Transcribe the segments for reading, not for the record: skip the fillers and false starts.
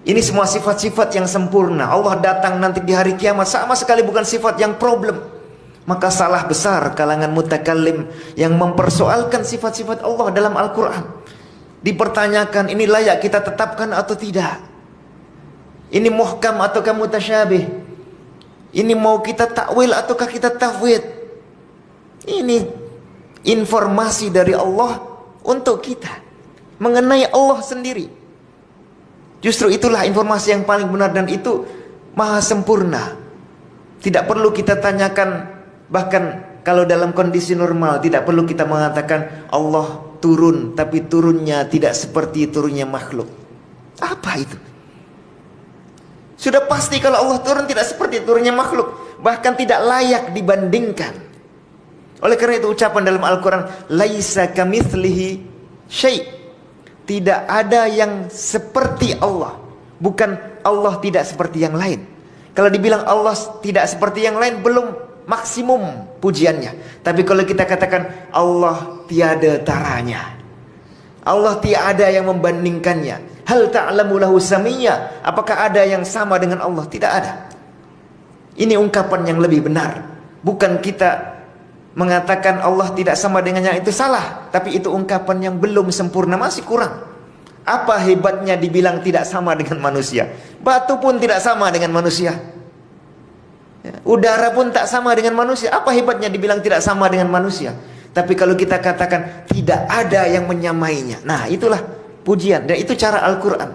Ini semua sifat-sifat yang sempurna. Allah datang nanti di hari kiamat sama sekali bukan sifat yang problem. Maka salah besar kalangan mutakallim yang mempersoalkan sifat-sifat Allah dalam Al-Quran. Dipertanyakan ini layak kita tetapkan atau tidak. Ini muhkam ataukah mutasyabih. Ini mau kita takwil ataukah kita tafwid. Ini informasi dari Allah untuk kita mengenai Allah sendiri. Justru itulah informasi yang paling benar dan itu maha sempurna. Tidak perlu kita tanyakan, bahkan kalau dalam kondisi normal tidak perlu kita mengatakan Allah turun, tapi turunnya tidak seperti turunnya makhluk. Apa itu? Sudah pasti kalau Allah turun tidak seperti turunnya makhluk, bahkan tidak layak dibandingkan. Oleh karena itu ucapan dalam Al-Quran, laisa kamitslihi syai'. Tidak ada yang seperti Allah. Bukan Allah tidak seperti yang lain. Kalau dibilang Allah tidak seperti yang lain, belum maksimum pujiannya. Tapi kalau kita katakan Allah tiada taranya, Allah tiada yang membandingkannya. Hal ta'lamu lahu samiyya. Apakah ada yang sama dengan Allah? Tidak ada. Ini ungkapan yang lebih benar. Bukan kita mengatakan Allah tidak sama dengannya, itu salah. Tapi itu ungkapan yang belum sempurna, masih kurang. Apa hebatnya dibilang tidak sama dengan manusia? Batu pun tidak sama dengan manusia. Udara pun tak sama dengan manusia. Apa hebatnya dibilang tidak sama dengan manusia? Tapi kalau kita katakan tidak ada yang menyamainya, nah itulah pujian. Dan itu cara Al-Quran.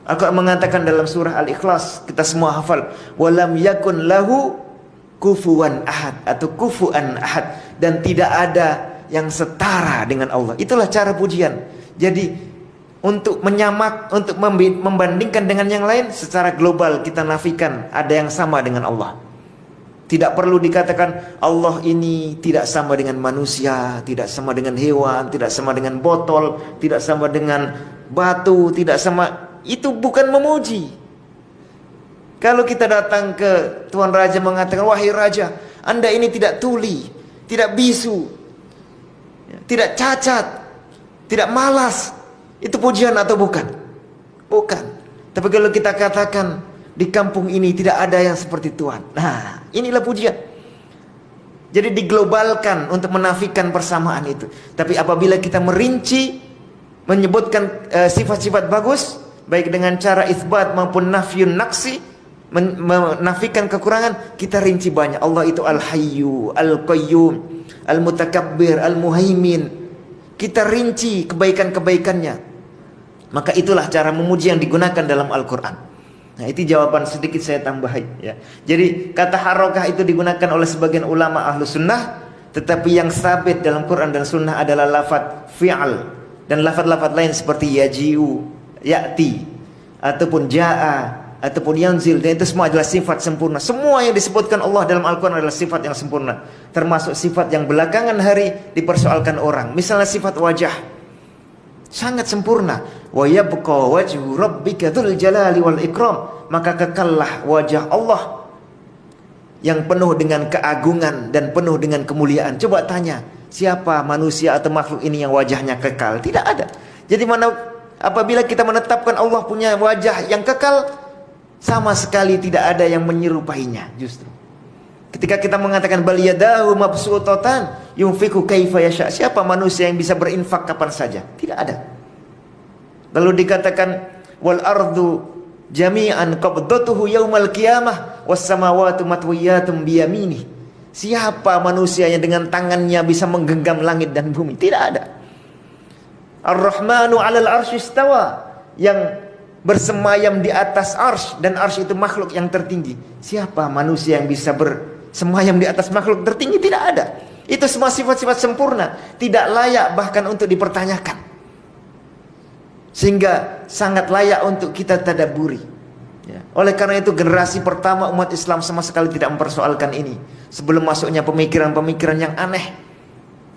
Al-Quran mengatakan dalam surah Al-Ikhlas, kita semua hafal, walam yakun lahu kufuwan ahad atau kufuan ahad, dan tidak ada yang setara dengan Allah. Itulah cara pujian. Jadi untuk menyamak, untuk membandingkan dengan yang lain, secara global kita nafikan ada yang sama dengan Allah. Tidak perlu dikatakan Allah ini tidak sama dengan manusia, tidak sama dengan hewan, tidak sama dengan botol, tidak sama dengan batu, tidak sama. Itu bukan memuji. Kalau kita datang ke Tuan Raja mengatakan, wahai Raja, Anda ini tidak tuli, tidak bisu, tidak cacat, tidak malas. Itu pujian atau bukan? Bukan. Tapi kalau kita katakan, di kampung ini tidak ada yang seperti Tuhan. Nah, inilah pujian. Jadi diglobalkan untuk menafikan persamaan itu. Tapi apabila kita merinci, menyebutkan sifat-sifat bagus, baik dengan cara itsbat maupun nafyun naqsi, menafikan kekurangan, kita rinci banyak. Allah itu Al-Hayyu, Al-Qayyum, Al-Mutakabbir, Al-Muhaimin. Kita rinci kebaikan-kebaikannya. Maka itulah cara memuji yang digunakan dalam Al-Quran. Nah, itu jawaban sedikit saya tambahin ya. Jadi kata harokah itu digunakan oleh sebagian ulama ahlu sunnah, tetapi yang sabit dalam Quran dan sunnah adalah lafaz fi'al dan lafaz-lafaz lain seperti yaji'u, ya'ti, ataupun ja'a, ataupun yanzil, dan itu semua adalah sifat sempurna. Semua yang disebutkan Allah dalam Al-Quran adalah sifat yang sempurna, termasuk sifat yang belakangan hari dipersoalkan orang. Misalnya sifat wajah, sangat sempurna. Wa yabqa wajhu rabbika dzul jalali wal ikram. Maka kekallah wajah Allah yang penuh dengan keagungan dan penuh dengan kemuliaan. Coba tanya, siapa manusia atau makhluk ini yang wajahnya kekal? Tidak ada. Jadi apabila kita menetapkan Allah punya wajah yang kekal, sama sekali tidak ada yang menyerupainya. Justru ketika kita mengatakan bal yadahu mabsuutatan yunfiqu kaifa yasha, siapa manusia yang bisa berinfak kapan saja? Tidak ada. Lalu dikatakan wal ardu jami'an qabdatuhu yaumal qiyamah was samawati matwiyatum biyaminih. Siapa manusia yang dengan tangannya bisa menggenggam langit dan bumi? Tidak ada. Ar-Rahmanu 'alal 'arsy istawa, yang bersemayam di atas arsy, dan arsy itu makhluk yang tertinggi. Siapa manusia yang bisa bersemayam di atas makhluk tertinggi? Tidak ada. Itu semua sifat-sifat sempurna, tidak layak bahkan untuk dipertanyakan. Sehingga sangat layak untuk kita tadabburi ya. Oleh karena itu generasi pertama umat Islam sama sekali tidak mempersoalkan ini. Sebelum masuknya pemikiran-pemikiran yang aneh,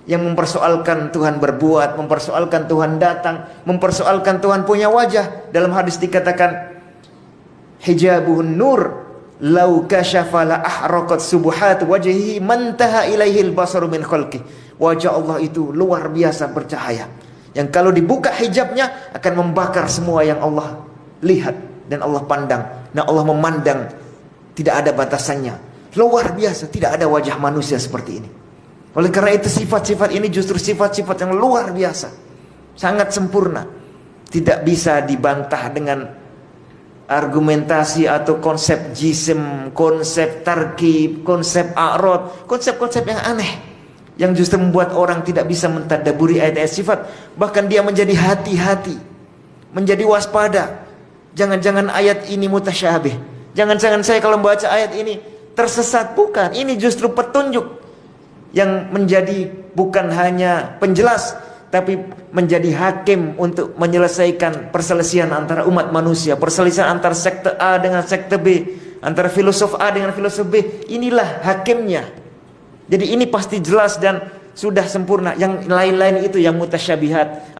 yang mempersoalkan Tuhan berbuat, mempersoalkan Tuhan datang, mempersoalkan Tuhan punya wajah. Dalam hadis dikatakan hijabuhun nur lau kasyafa la ahraqat subuhat wajhihi mantaha ilaihil basaru min khalqi. Wajah Allah itu luar biasa bercahaya, yang kalau dibuka hijabnya akan membakar semua yang Allah lihat dan Allah pandang. Nah, Allah memandang tidak ada batasannya. Luar biasa, tidak ada wajah manusia seperti ini. Oleh karena itu sifat-sifat ini justru sifat-sifat yang luar biasa, sangat sempurna, tidak bisa dibantah dengan argumentasi atau konsep jism, konsep tarkib, konsep a'rad, konsep-konsep yang aneh, yang justru membuat orang tidak bisa mentadaburi ayat-ayat sifat. Bahkan dia menjadi hati-hati, menjadi waspada. Jangan-jangan ayat ini mutasyabih, jangan-jangan saya kalau membaca ayat ini tersesat. Bukan, ini justru petunjuk yang menjadi bukan hanya penjelas, tapi menjadi hakim untuk menyelesaikan perselisihan antara umat manusia, perselisihan antara sekte A dengan sekte B, antara filosof A dengan filosof B. Inilah hakimnya. Jadi ini pasti jelas dan sudah sempurna. Yang lain-lain itu yang mutasyabihat.